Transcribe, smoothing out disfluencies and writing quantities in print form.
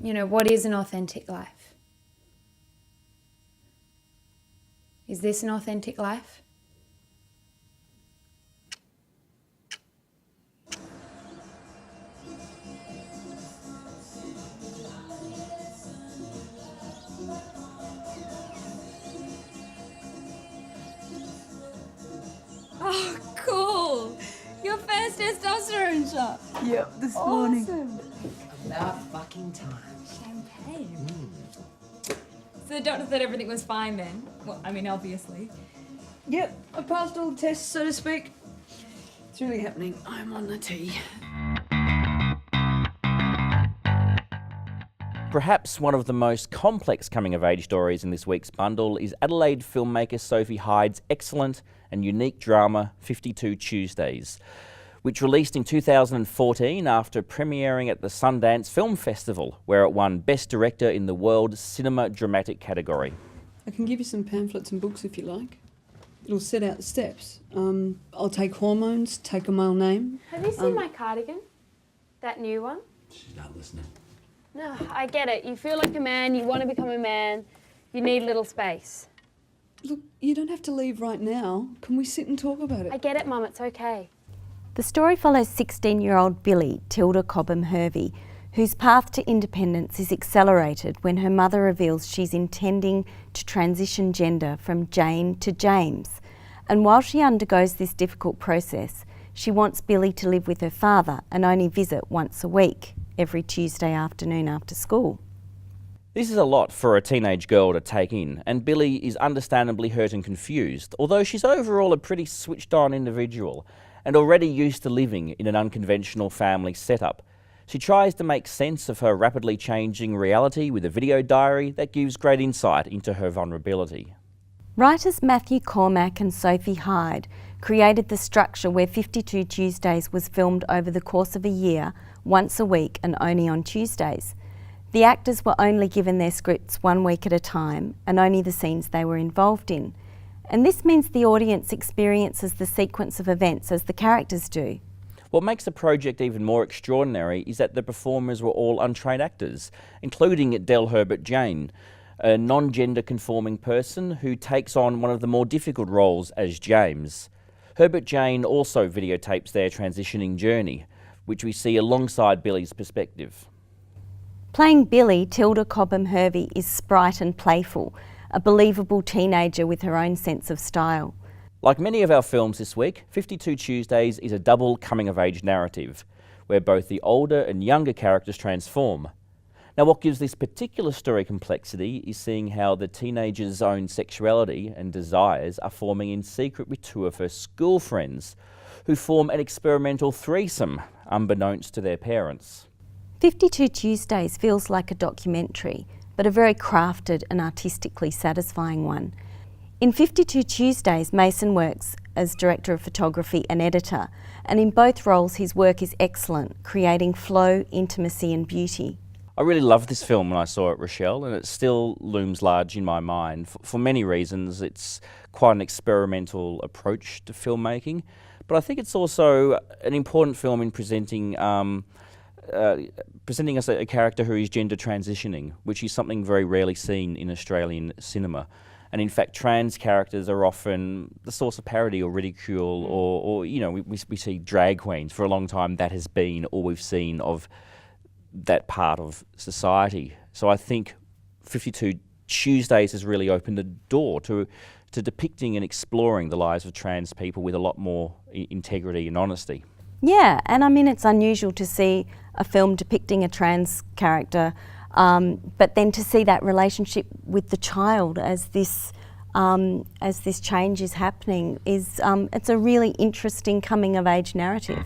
You know, what is an authentic life? Is this an authentic life? Oh, cool! Your first testosterone shot. Yep, this Awesome. About fucking time. Champagne. So the doctor said everything was fine then? Well, I mean, obviously. Yep, I passed all the tests, so to speak. It's really happening. I'm on the tee. Perhaps one of the most complex coming-of-age stories in this week's bundle is Adelaide filmmaker Sophie Hyde's excellent and unique drama 52 Tuesdays, which released in 2014 after premiering at the Sundance Film Festival, where it won Best Director in the World Cinema Dramatic category. I can give you some pamphlets and books if you like. It'll set out the steps. I'll take hormones, take a male name. Have you seen my cardigan? That new one? She's not listening. No, I get it. You feel like a man, you want to become a man, you need a little space. Look, you don't have to leave right now. Can we sit and talk about it? I get it, Mum, it's okay. The story follows 16-year-old Billie, Tilda Cobham-Hervey, whose path to independence is accelerated when her mother reveals she's intending to transition gender from Jane to James. And while she undergoes this difficult process, she wants Billie to live with her father and only visit once a week, every Tuesday afternoon after school. This is a lot for a teenage girl to take in, and Billie is understandably hurt and confused, although she's overall a pretty switched-on individual and already used to living in an unconventional family setup. She tries to make sense of her rapidly changing reality with a video diary that gives great insight into her vulnerability. Writers Matthew Cormack and Sophie Hyde created the structure where 52 Tuesdays was filmed over the course of a year, once a week and only on Tuesdays. The actors were only given their scripts 1 week at a time and only the scenes they were involved in. And this means the audience experiences the sequence of events as the characters do. What makes the project even more extraordinary is that the performers were all untrained actors, including Del Herbert Jane, a non-gender conforming person who takes on one of the more difficult roles as James. Herbert Jane also videotapes their transitioning journey, which we see alongside Billie's perspective. Playing Billie, Tilda Cobham-Hervey is sprite and playful, a believable teenager with her own sense of style. Like many of our films this week, 52 Tuesdays is a double coming-of-age narrative, where both the older and younger characters transform. Now, what gives this particular story complexity is seeing how the teenager's own sexuality and desires are forming in secret with two of her school friends, who form an experimental threesome, unbeknownst to their parents. 52 Tuesdays feels like a documentary, but a very crafted and artistically satisfying one. In 52 Tuesdays, Mason works as director of photography and editor, and in both roles his work is excellent, creating flow, intimacy and beauty. I really loved this film when I saw it, Rochelle, and it still looms large in my mind. For many reasons, it's quite an experimental approach to filmmaking, but I think it's also an important film in presenting us a character who is gender transitioning, which is something very rarely seen in Australian cinema. And in fact, trans characters are often the source of parody or ridicule, or you know, we see drag queens. For a long time, that has been all we've seen of that part of society. So I think 52 Tuesdays has really opened the door to depicting and exploring the lives of trans people with a lot more integrity and honesty. Yeah, and I mean, it's unusual to see a film depicting a trans character, but then to see that relationship with the child as this change is happening is it's a really interesting coming of age narrative.